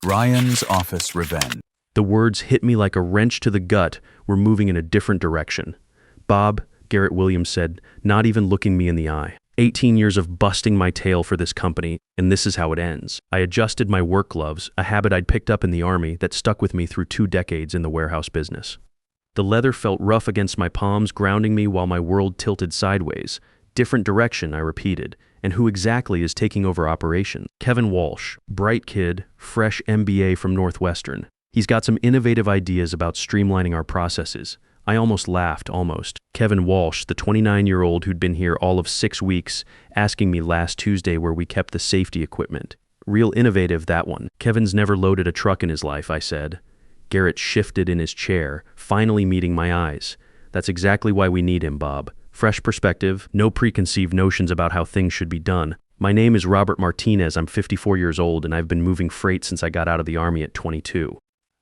Ryan's office revenge. The words hit me like a wrench to the gut. We're moving in a different direction. Bob, Garrett Williams said, not even looking me in the eye. 18 years of busting my tail for this company, and this is how it ends. I adjusted my work gloves, a habit I'd picked up in the Army that stuck with me through 2 decades in the warehouse business. The leather felt rough against my palms, grounding me while my world tilted sideways. Different direction, I repeated. And who exactly is taking over operations? Kevin Walsh, bright kid, fresh MBA from Northwestern. He's got some innovative ideas about streamlining our processes. I almost laughed, almost. Kevin Walsh, the 29-year-old who'd been here all of 6 weeks, asking me last Tuesday where we kept the safety equipment. Real innovative, that one. Kevin's never loaded a truck in his life, I said. Garrett shifted in his chair, finally meeting my eyes. That's exactly why we need him, Bob. Fresh perspective, no preconceived notions about how things should be done. My name is Robert Martinez, I'm 54 years old, and I've been moving freight since I got out of the Army at 22.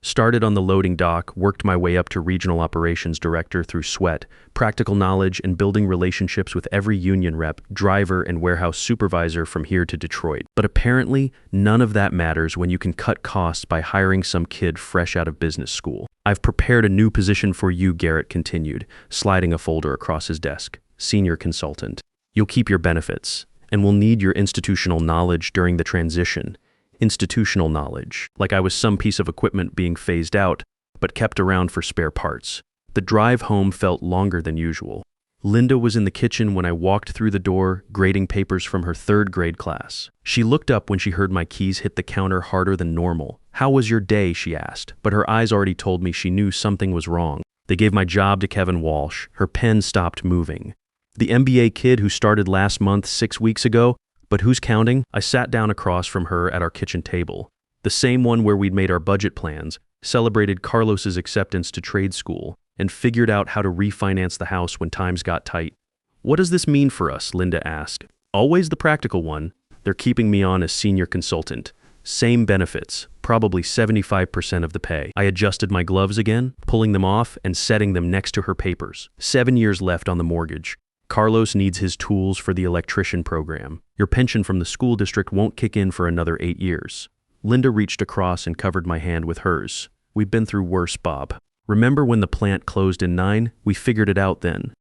Started on the loading dock, worked my way up to regional operations director through sweat, practical knowledge, and building relationships with every union rep, driver, and warehouse supervisor from here to Detroit. But apparently, none of that matters when you can cut costs by hiring some kid fresh out of business school. I've prepared a new position for you, Garrett continued, sliding a folder across his desk. Senior consultant. You'll keep your benefits, and we'll need your institutional knowledge during the transition. Institutional knowledge, like I was some piece of equipment being phased out, but kept around for spare parts. The drive home felt longer than usual. Linda was in the kitchen when I walked through the door, grading papers from her 3rd grade class. She looked up when she heard my keys hit the counter harder than normal. How was your day, she asked, but her eyes already told me she knew something was wrong. They gave my job to Kevin Walsh. Her pen stopped moving. The MBA kid who started last month 6 weeks ago, but who's counting? I sat down across from her at our kitchen table. The same one where we'd made our budget plans, celebrated Carlos's acceptance to trade school, and figured out how to refinance the house when times got tight. What does this mean for us? Linda asked. Always the practical one. They're keeping me on as senior consultant. Same benefits, probably 75% of the pay. I adjusted my gloves again, pulling them off and setting them next to her papers. 7 years left on the mortgage. Carlos needs his tools for the electrician program. Your pension from the school district won't kick in for another 8 years. Linda reached across and covered my hand with hers. We've been through worse, Bob. Remember when the plant closed in 9? We figured it out then.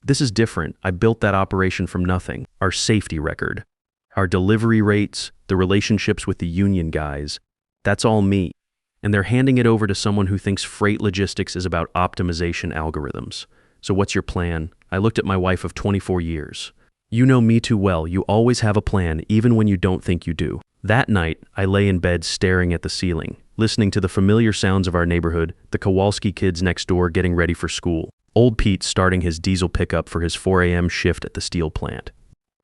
This is different. I built that operation from nothing. Our safety record, our delivery rates, the relationships with the union guys. That's all me. And they're handing it over to someone who thinks freight logistics is about optimization algorithms. So what's your plan? I looked at my wife of 24 years. You know me too well. You always have a plan, even when you don't think you do. That night, I lay in bed staring at the ceiling, listening to the familiar sounds of our neighborhood, the Kowalski kids next door getting ready for school, old Pete starting his diesel pickup for his 4 a.m. shift at the steel plant.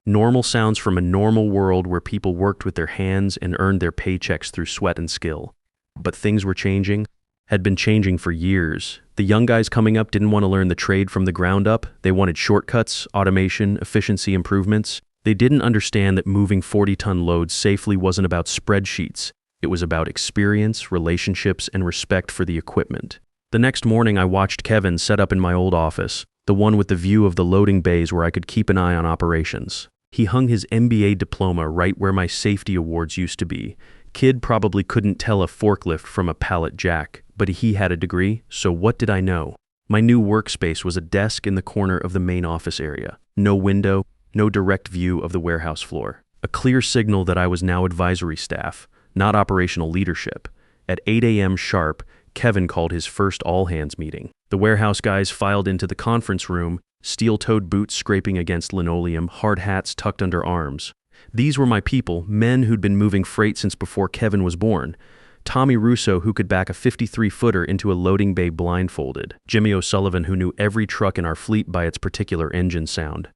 Normal sounds from a normal world where people worked with their hands and earned their paychecks through sweat and skill. But things were changing, had been changing for years. The young guys coming up didn't want to learn the trade from the ground up. They wanted shortcuts, automation, efficiency improvements. They didn't understand that moving 40-ton loads safely wasn't about spreadsheets. It was about experience, relationships, and respect for the equipment. The next morning, I watched Kevin set up in my old office, the one with the view of the loading bays where I could keep an eye on operations. He hung his MBA diploma right where my safety awards used to be. Kid probably couldn't tell a forklift from a pallet jack, but he had a degree, so what did I know? My new workspace was a desk in the corner of the main office area. No window, no direct view of the warehouse floor. A clear signal that I was now advisory staff, not operational leadership. At 8 a.m. sharp, Kevin called his first all-hands meeting. The warehouse guys filed into the conference room, steel-toed boots scraping against linoleum, hard hats tucked under arms. These were my people, men who'd been moving freight since before Kevin was born. Tommy Russo, who could back a 53-footer into a loading bay blindfolded. Jimmy O'Sullivan, who knew every truck in our fleet by its particular engine sound.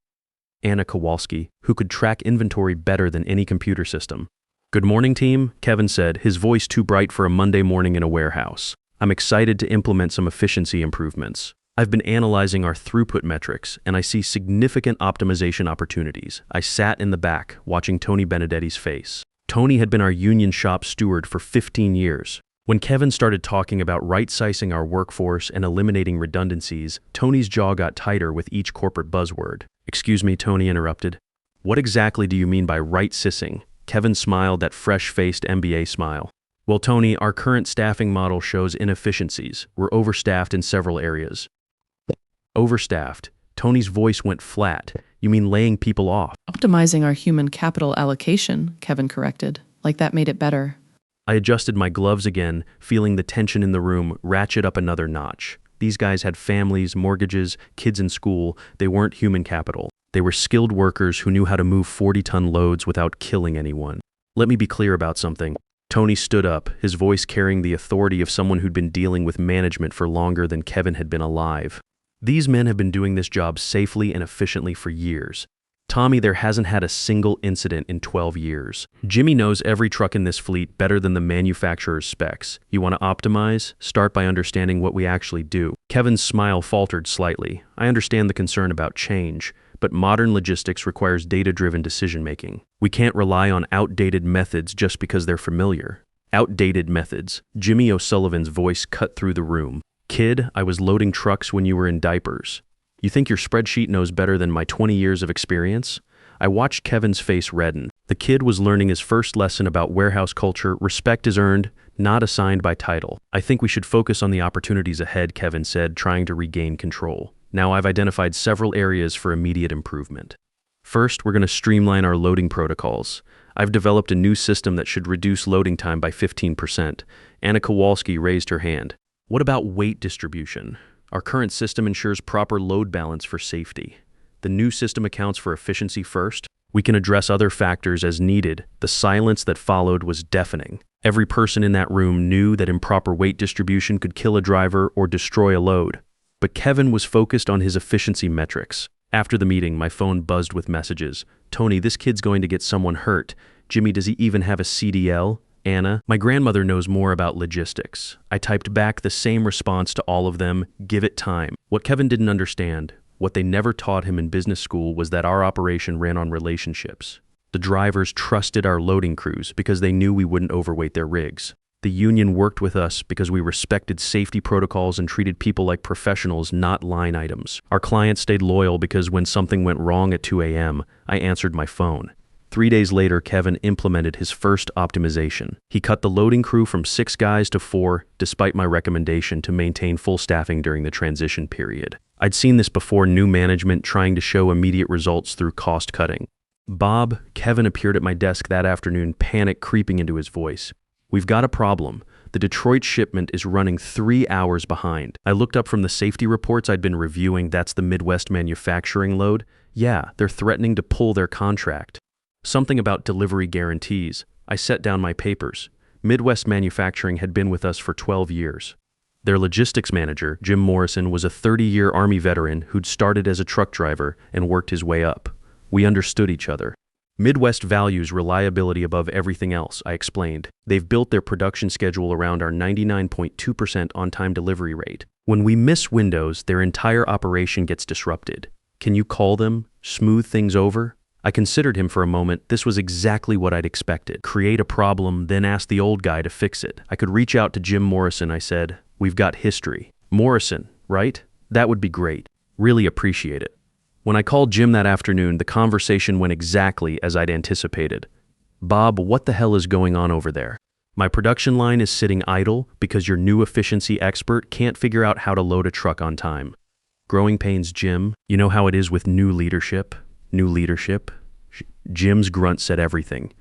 Anna Kowalski, who could track inventory better than any computer system. Good morning, team, Kevin said, his voice too bright for a Monday morning in a warehouse. I'm excited to implement some efficiency improvements. I've been analyzing our throughput metrics, and I see significant optimization opportunities. I sat in the back, watching Tony Benedetti's face. Tony had been our union shop steward for 15 years. When Kevin started talking about right-sizing our workforce and eliminating redundancies, Tony's jaw got tighter with each corporate buzzword. Excuse me, Tony interrupted. What exactly do you mean by right-sizing? Kevin smiled that fresh-faced MBA smile. Well, Tony, our current staffing model shows inefficiencies. We're overstaffed in several areas. Overstaffed. Tony's voice went flat. You mean laying people off? Optimizing our human capital allocation, Kevin corrected. Like that made it better. I adjusted my gloves again, feeling the tension in the room ratchet up another notch. These guys had families, mortgages, kids in school. They weren't human capital. They were skilled workers who knew how to move 40-ton loads without killing anyone. Let me be clear about something. Tony stood up, his voice carrying the authority of someone who'd been dealing with management for longer than Kevin had been alive. These men have been doing this job safely and efficiently for years. Tommy, there hasn't had a single incident in 12 years. Jimmy knows every truck in this fleet better than the manufacturer's specs. You want to optimize? Start by understanding what we actually do. Kevin's smile faltered slightly. I understand the concern about change, but modern logistics requires data-driven decision-making. We can't rely on outdated methods just because they're familiar. Outdated methods. Jimmy O'Sullivan's voice cut through the room. Kid, I was loading trucks when you were in diapers. You think your spreadsheet knows better than my 20 years of experience? I watched Kevin's face redden. The kid was learning his first lesson about warehouse culture. Respect is earned, not assigned by title. I think we should focus on the opportunities ahead, Kevin said, trying to regain control. Now I've identified several areas for immediate improvement. First, we're going to streamline our loading protocols. I've developed a new system that should reduce loading time by 15%. Anna Kowalski raised her hand. What about weight distribution? Our current system ensures proper load balance for safety. The new system accounts for efficiency first. We can address other factors as needed. The silence that followed was deafening. Every person in that room knew that improper weight distribution could kill a driver or destroy a load. But Kevin was focused on his efficiency metrics. After the meeting, my phone buzzed with messages. Tony, this kid's going to get someone hurt. Jimmy, does he even have a CDL? Anna, my grandmother knows more about logistics. I typed back the same response to all of them, give it time. What Kevin didn't understand, what they never taught him in business school, was that our operation ran on relationships. The drivers trusted our loading crews because they knew we wouldn't overweight their rigs. The union worked with us because we respected safety protocols and treated people like professionals, not line items. Our clients stayed loyal because when something went wrong at 2 a.m., I answered my phone. 3 days later, Kevin implemented his first optimization. He cut the loading crew from 6 guys to 4, despite my recommendation to maintain full staffing during the transition period. I'd seen this before: new management trying to show immediate results through cost cutting. Bob, Kevin appeared at my desk that afternoon, panic creeping into his voice. We've got a problem. The Detroit shipment is running 3 hours behind. I looked up from the safety reports I'd been reviewing. That's the Midwest manufacturing load. Yeah, they're threatening to pull their contract. Something about delivery guarantees. I set down my papers. Midwest Manufacturing had been with us for 12 years. Their logistics manager, Jim Morrison, was a 30-year Army veteran who'd started as a truck driver and worked his way up. We understood each other. Midwest values reliability above everything else, I explained. They've built their production schedule around our 99.2% on-time delivery rate. When we miss windows, their entire operation gets disrupted. Can you call them? Smooth things over? I considered him for a moment. This was exactly what I'd expected. Create a problem, then ask the old guy to fix it. I could reach out to Jim Morrison, I said. We've got history. Morrison, right? That would be great. Really appreciate it. When I called Jim that afternoon, the conversation went exactly as I'd anticipated. Bob, what the hell is going on over there? My production line is sitting idle because your new efficiency expert can't figure out how to load a truck on time. Growing pains, Jim. You know how it is with new leadership? New leadership? Jim's grunt said everything.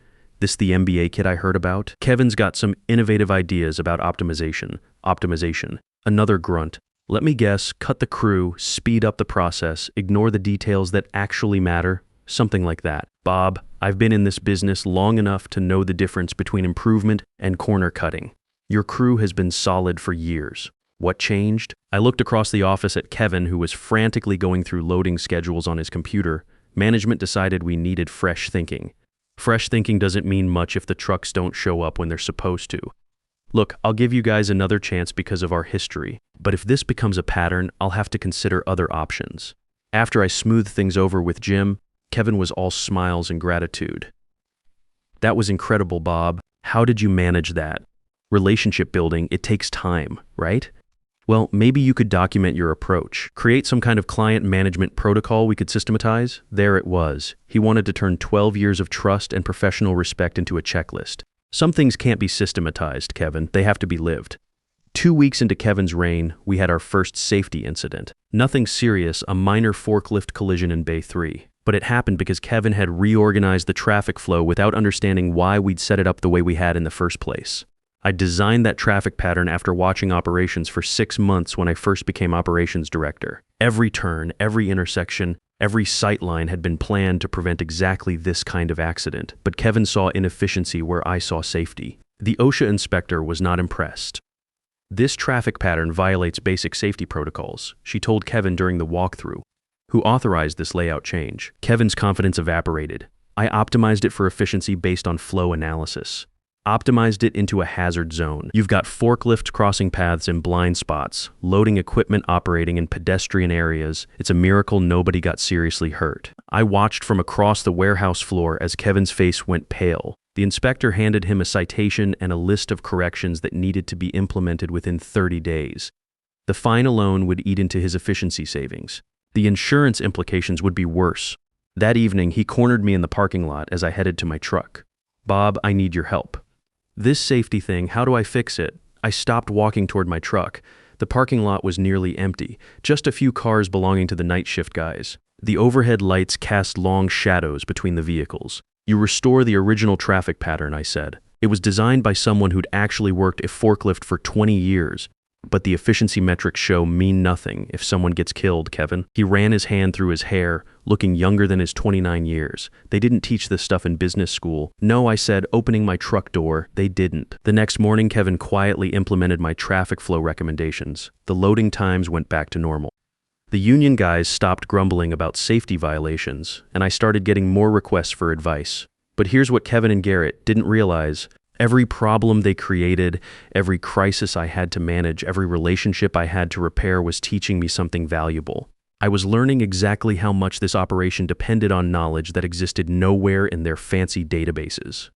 This the MBA kid I heard about? Kevin's got some innovative ideas about optimization. Another grunt. Let me guess, cut the crew, speed up the process, ignore the details that actually matter. Something like that. Bob, I've been in this business long enough to know the difference between improvement and corner cutting. Your crew has been solid for years. What changed? I looked across the office at Kevin, who was frantically going through loading schedules on his computer. Management decided we needed fresh thinking. Fresh thinking doesn't mean much if the trucks don't show up when they're supposed to. Look, I'll give you guys another chance because of our history, but if this becomes a pattern, I'll have to consider other options. After I smoothed things over with Jim, Kevin was all smiles and gratitude. That was incredible, Bob. How did you manage that? Relationship building, it takes time, right? Well, maybe you could document your approach. Create some kind of client management protocol we could systematize. There it was. He wanted to turn 12 years of trust and professional respect into a checklist. Some things can't be systematized, Kevin. They have to be lived. 2 weeks into Kevin's reign, we had our first safety incident. Nothing serious, a minor forklift collision in Bay 3. But it happened because Kevin had reorganized the traffic flow without understanding why we'd set it up the way we had in the first place. I designed that traffic pattern after watching operations for 6 months when I first became operations director. Every turn, every intersection, every sight line had been planned to prevent exactly this kind of accident. But Kevin saw inefficiency where I saw safety. The OSHA inspector was not impressed. This traffic pattern violates basic safety protocols, she told Kevin during the walkthrough. Who authorized this layout change? Kevin's confidence evaporated. I optimized it for efficiency based on flow analysis. Optimized it into a hazard zone. You've got forklift crossing paths in blind spots, loading equipment operating in pedestrian areas. It's a miracle nobody got seriously hurt. I watched from across the warehouse floor as Kevin's face went pale. The inspector handed him a citation and a list of corrections that needed to be implemented within 30 days. The fine alone would eat into his efficiency savings. The insurance implications would be worse. That evening, he cornered me in the parking lot as I headed to my truck. "Bob, I need your help." "This safety thing, how do I fix it?" I stopped walking toward my truck. The parking lot was nearly empty, just a few cars belonging to the night shift guys. The overhead lights cast long shadows between the vehicles. "You restore the original traffic pattern," I said. "It was designed by someone who'd actually worked a forklift for 20 years. But the efficiency metrics show mean nothing if someone gets killed, Kevin." He ran his hand through his hair, looking younger than his 29 years. "They didn't teach this stuff in business school." "No," I said, opening my truck door. "They didn't." The next morning, Kevin quietly implemented my traffic flow recommendations. The loading times went back to normal. The union guys stopped grumbling about safety violations, and I started getting more requests for advice. But here's what Kevin and Garrett didn't realize. Every problem they created, every crisis I had to manage, every relationship I had to repair was teaching me something valuable. I was learning exactly how much this operation depended on knowledge that existed nowhere in their fancy databases.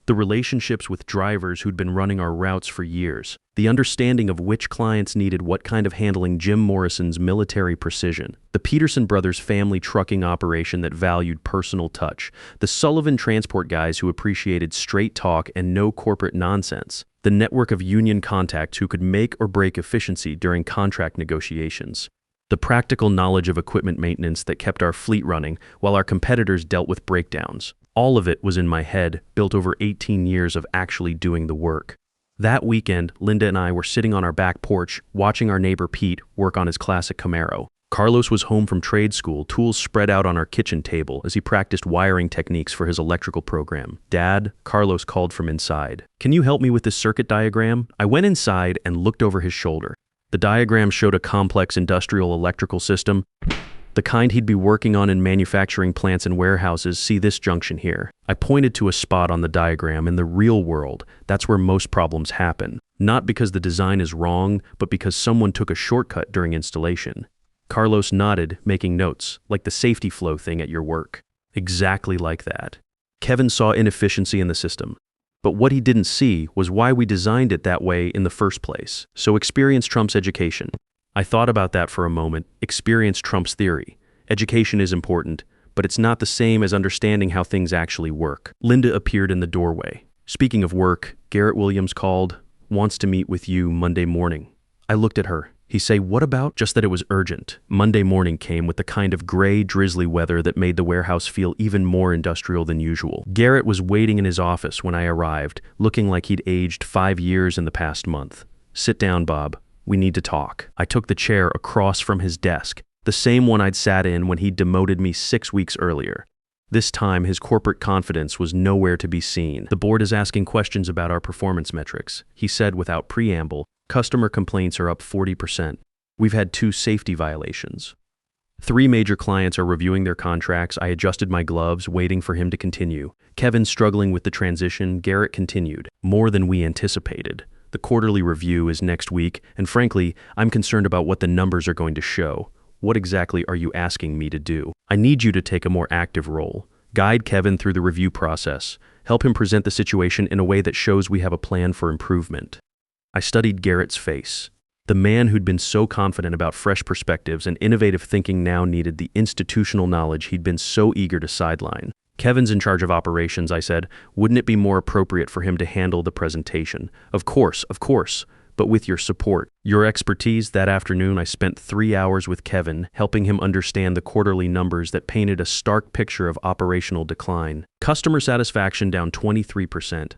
The relationships with drivers who'd been running our routes for years. The understanding of which clients needed what kind of handling Jim Morrison's military precision. The Peterson brothers' family trucking operation that valued personal touch. The Sullivan transport guys who appreciated straight talk and no corporate nonsense. The network of union contacts who could make or break efficiency during contract negotiations. The practical knowledge of equipment maintenance that kept our fleet running while our competitors dealt with breakdowns. All of it was in my head, built over 18 years of actually doing the work. That weekend, Linda and I were sitting on our back porch, watching our neighbor Pete work on his classic Camaro. Carlos was home from trade school, tools spread out on our kitchen table as he practiced wiring techniques for his electrical program. "Dad," Carlos called from inside. "Can you help me with this circuit diagram?" I went inside and looked over his shoulder. The diagram showed a complex industrial electrical system, the kind he'd be working on in manufacturing plants and warehouses. "See this junction here?" I pointed to a spot on the diagram. In the real world, that's where most problems happen. Not because the design is wrong, but because someone took a shortcut during installation. Carlos nodded, making notes, like the safety flow thing at your work. Exactly like that. Kevin saw inefficiency in the system. But what he didn't see was why we designed it that way in the first place. So experience trumps education. I thought about that for a moment. Experience trumps theory. Education is important, but it's not the same as understanding how things actually work. Linda appeared in the doorway. "Speaking of work, Garrett Williams called, wants to meet with you Monday morning." I looked at her. He say, "What about?" Just that it was urgent. Monday morning came with the kind of gray, drizzly weather that made the warehouse feel even more industrial than usual. Garrett was waiting in his office when I arrived, looking like he'd aged 5 years in the past month. "Sit down, Bob. We need to talk." I took the chair across from his desk, the same one I'd sat in when he'd demoted me 6 weeks earlier. This time, his corporate confidence was nowhere to be seen. "The board is asking questions about our performance metrics," he said without preamble. "Customer complaints are up 40%. We've had 2 safety violations. 3 major clients are reviewing their contracts." I adjusted my gloves, waiting for him to continue. Kevin struggling with the transition, Garrett continued. "More than we anticipated. The quarterly review is next week, and frankly, I'm concerned about what the numbers are going to show. What exactly are you asking me to do?" "I need you to take a more active role. Guide Kevin through the review process. Help him present the situation in a way that shows we have a plan for improvement." I studied Garrett's face. The man who'd been so confident about fresh perspectives and innovative thinking now needed the institutional knowledge he'd been so eager to sideline. Kevin's in charge of operations, I said. Wouldn't it be more appropriate for him to handle the presentation? Of course, but with your support. Your expertise. That afternoon, I spent 3 hours with Kevin, helping him understand the quarterly numbers that painted a stark picture of operational decline. Customer satisfaction down 23%.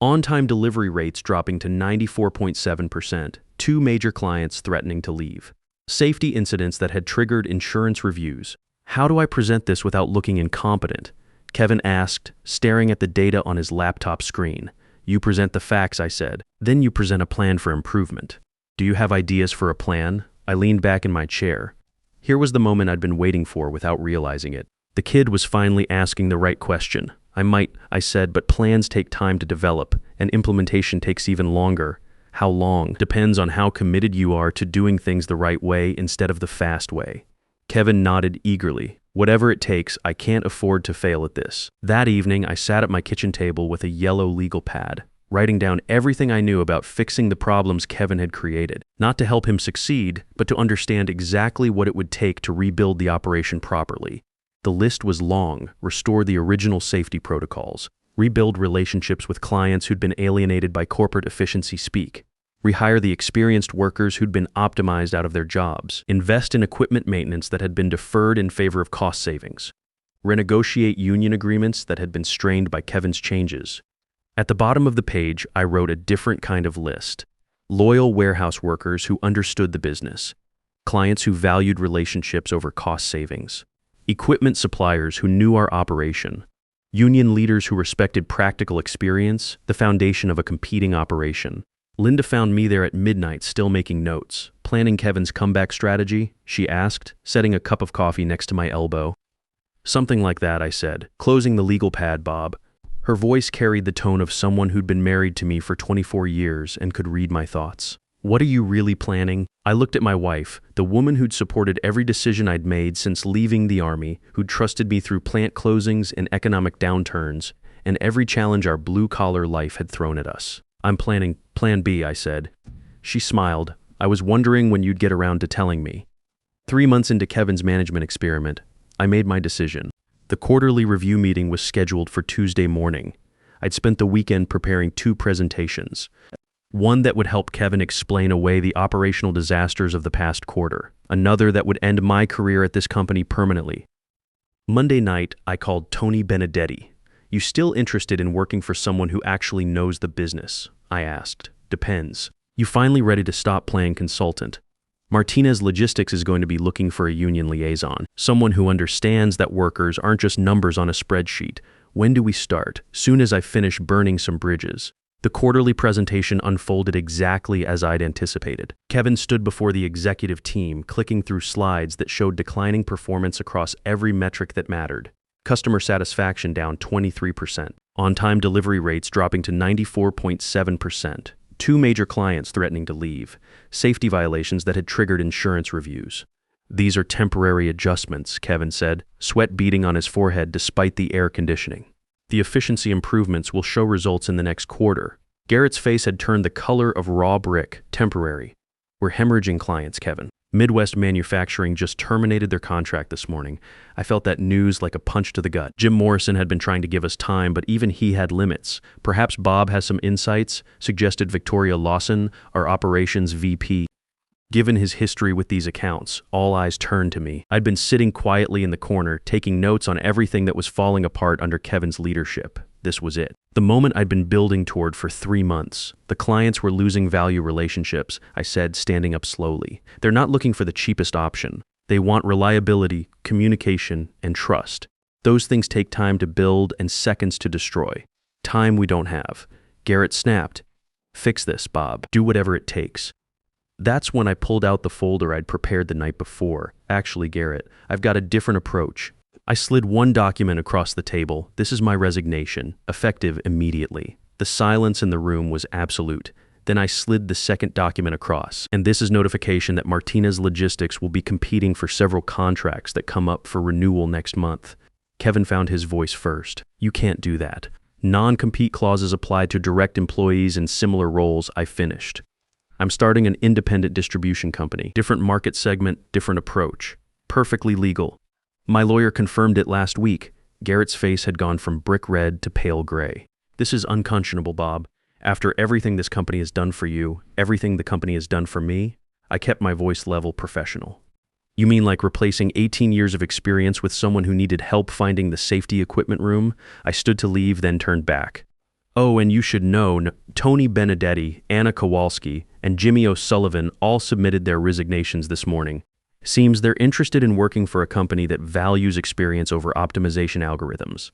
On-time delivery rates dropping to 94.7%. 2 major clients threatening to leave. Safety incidents that had triggered insurance reviews. How do I present this without looking incompetent? Kevin asked, staring at the data on his laptop screen. You present the facts, I said. Then you present a plan for improvement. Do you have ideas for a plan? I leaned back in my chair. Here was the moment I'd been waiting for without realizing it. The kid was finally asking the right question. I said, but plans take time to develop, and implementation takes even longer. How long depends on how committed you are to doing things the right way instead of the fast way. Kevin nodded eagerly. Whatever it takes, I can't afford to fail at this. That evening, I sat at my kitchen table with a yellow legal pad, writing down everything I knew about fixing the problems Kevin had created, not to help him succeed, but to understand exactly what it would take to rebuild the operation properly. The list was long: restore the original safety protocols, rebuild relationships with clients who'd been alienated by corporate efficiency speak, rehire the experienced workers who'd been optimized out of their jobs, invest in equipment maintenance that had been deferred in favor of cost savings, renegotiate union agreements that had been strained by Kevin's changes. At the bottom of the page, I wrote a different kind of list. Loyal warehouse workers who understood the business, clients who valued relationships over cost savings, equipment suppliers who knew our operation, union leaders who respected practical experience, the foundation of a competing operation. Linda found me there at midnight, still making notes. Planning Kevin's comeback strategy? She asked, setting a cup of coffee next to my elbow. Something like that, I said, closing the legal pad, Bob. Her voice carried the tone of someone who'd been married to me for 24 years and could read my thoughts. What are you really planning? I looked at my wife, the woman who'd supported every decision I'd made since leaving the Army, who'd trusted me through plant closings and economic downturns, and every challenge our blue-collar life had thrown at us. I'm planning Plan B, I said. She smiled. I was wondering when you'd get around to telling me. 3 months into Kevin's management experiment, I made my decision. The quarterly review meeting was scheduled for Tuesday morning. I'd spent the weekend preparing 2 presentations. One that would help Kevin explain away the operational disasters of the past quarter. Another that would end my career at this company permanently. Monday night, I called Tony Benedetti. You still interested in working for someone who actually knows the business? I asked. Depends. You finally ready to stop playing consultant? Martinez Logistics is going to be looking for a union liaison, someone who understands that workers aren't just numbers on a spreadsheet. When do we start? Soon as I finish burning some bridges. The quarterly presentation unfolded exactly as I'd anticipated. Kevin stood before the executive team, clicking through slides that showed declining performance across every metric that mattered. Customer satisfaction down 23%. On-time delivery rates dropping to 94.7%. 2 major clients threatening to leave. Safety violations that had triggered insurance reviews. These are temporary adjustments, Kevin said, sweat beading on his forehead despite the air conditioning. The efficiency improvements will show results in the next quarter. Garrett's face had turned the color of raw brick. Temporary. We're hemorrhaging clients, Kevin. Midwest Manufacturing just terminated their contract this morning. I felt that news like a punch to the gut. Jim Morrison had been trying to give us time, but even he had limits. Perhaps Bob has some insights, suggested Victoria Lawson, our operations VP. Given his history with these accounts, all eyes turned to me. I'd been sitting quietly in the corner, taking notes on everything that was falling apart under Kevin's leadership. This was it. The moment I'd been building toward for 3 months. The clients were losing value relationships, I said, standing up slowly. They're not looking for the cheapest option. They want reliability, communication, and trust. Those things take time to build and seconds to destroy. Time we don't have. Garrett snapped. Fix this, Bob. Do whatever it takes. That's when I pulled out the folder I'd prepared the night before. Actually, Garrett, I've got a different approach. I slid one document across the table. This is my resignation, effective immediately. The silence in the room was absolute. Then I slid the second document across. And this is notification that Martinez Logistics will be competing for several contracts that come up for renewal next month. Kevin found his voice first. You can't do that. Non-compete clauses apply to direct employees in similar roles. I finished. I'm starting an independent distribution company. Different market segment, different approach. Perfectly legal. My lawyer confirmed it last week. Garrett's face had gone from brick red to pale gray. This is unconscionable, Bob. After everything this company has done for you, everything the company has done for me, I kept my voice level professional. You mean like replacing 18 years of experience with someone who needed help finding the safety equipment room? I stood to leave, then turned back. Oh, and you should know, Tony Benedetti, Anna Kowalski, and Jimmy O'Sullivan all submitted their resignations this morning. Seems they're interested in working for a company that values experience over optimization algorithms.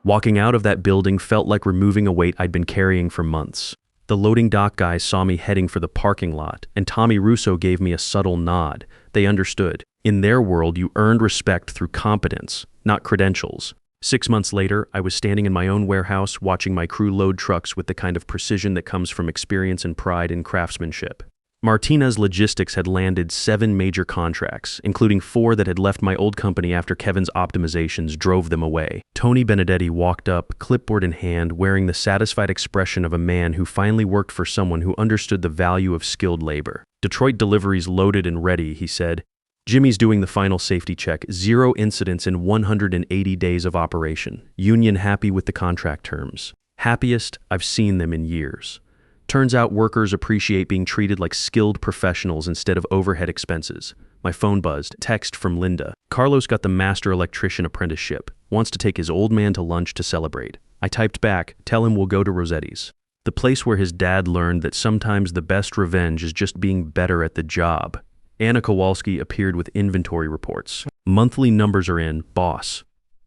Walking out of that building felt like removing a weight I'd been carrying for months. The loading dock guys saw me heading for the parking lot, and Tommy Russo gave me a subtle nod. They understood. In their world, you earned respect through competence, not credentials. 6 months later, I was standing in my own warehouse watching my crew load trucks with the kind of precision that comes from experience and pride in craftsmanship. Martinez Logistics had landed 7 major contracts, including 4 that had left my old company after Kevin's optimizations drove them away. Tony Benedetti walked up, clipboard in hand, wearing the satisfied expression of a man who finally worked for someone who understood the value of skilled labor. Detroit deliveries loaded and ready, he said. Jimmy's doing the final safety check, 0 incidents in 180 days of operation. Union happy with the contract terms. Happiest I've seen them in years. Turns out workers appreciate being treated like skilled professionals instead of overhead expenses. My phone buzzed. Text from Linda. Carlos got the master electrician apprenticeship. Wants to take his old man to lunch to celebrate. I typed back, tell him we'll go to Rossetti's. The place where his dad learned that sometimes the best revenge is just being better at the job. Anna Kowalski appeared with inventory reports. Monthly numbers are in, boss.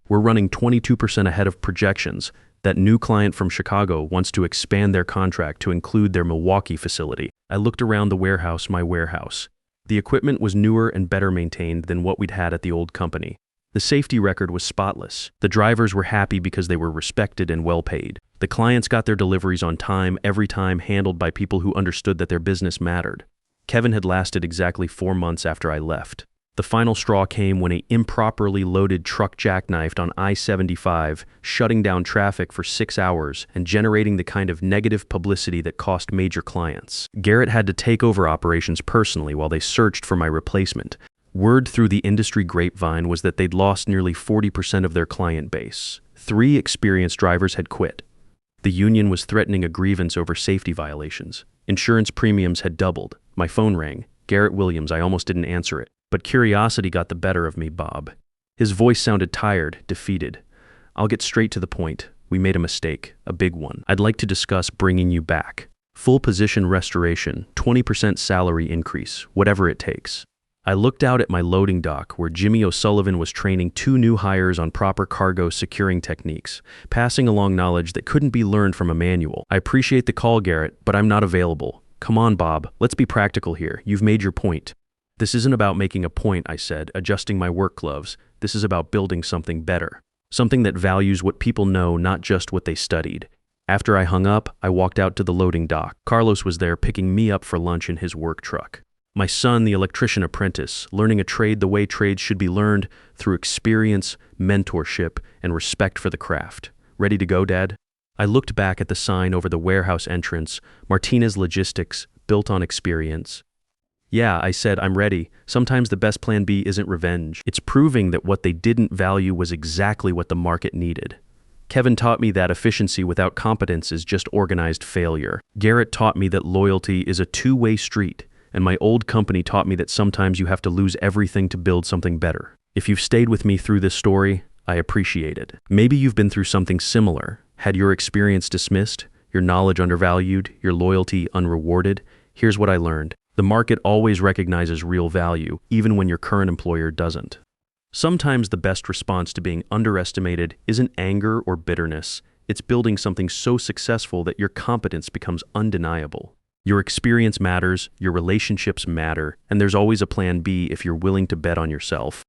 We're running 22% ahead of projections. That new client from Chicago wants to expand their contract to include their Milwaukee facility. I looked around the warehouse, my warehouse. The equipment was newer and better maintained than what we'd had at the old company. The safety record was spotless. The drivers were happy because they were respected and well paid. The clients got their deliveries on time, every time handled by people who understood that their business mattered. Kevin had lasted exactly 4 months after I left. The final straw came when an improperly loaded truck jackknifed on I-75, shutting down traffic for 6 hours and generating the kind of negative publicity that cost major clients. Garrett had to take over operations personally while they searched for my replacement. Word through the industry grapevine was that they'd lost nearly 40% of their client base. 3 experienced drivers had quit. The union was threatening a grievance over safety violations. Insurance premiums had doubled. My phone rang. Garrett Williams, I almost didn't answer it. But curiosity got the better of me, Bob. His voice sounded tired, defeated. I'll get straight to the point. We made a mistake, a big one. I'd like to discuss bringing you back. Full position restoration, 20% salary increase, whatever it takes. I looked out at my loading dock where Jimmy O'Sullivan was training 2 new hires on proper cargo securing techniques, passing along knowledge that couldn't be learned from a manual. I appreciate the call, Garrett, but I'm not available. Come on, Bob, let's be practical here. You've made your point. This isn't about making a point, I said, adjusting my work gloves. This is about building something better. Something that values what people know, not just what they studied. After I hung up, I walked out to the loading dock. Carlos was there picking me up for lunch in his work truck. My son, the electrician apprentice, learning a trade the way trades should be learned, through experience, mentorship, and respect for the craft. Ready to go, Dad? I looked back at the sign over the warehouse entrance, Martinez Logistics, built on experience. Yeah, I said, I'm ready. Sometimes the best plan B isn't revenge. It's proving that what they didn't value was exactly what the market needed. Kevin taught me that efficiency without competence is just organized failure. Garrett taught me that loyalty is a 2-way street, and my old company taught me that sometimes you have to lose everything to build something better. If you've stayed with me through this story, I appreciate it. Maybe you've been through something similar, had your experience dismissed, your knowledge undervalued, your loyalty unrewarded. Here's what I learned. The market always recognizes real value, even when your current employer doesn't. Sometimes the best response to being underestimated isn't anger or bitterness. It's building something so successful that your competence becomes undeniable. Your experience matters, your relationships matter, and there's always a plan B if you're willing to bet on yourself.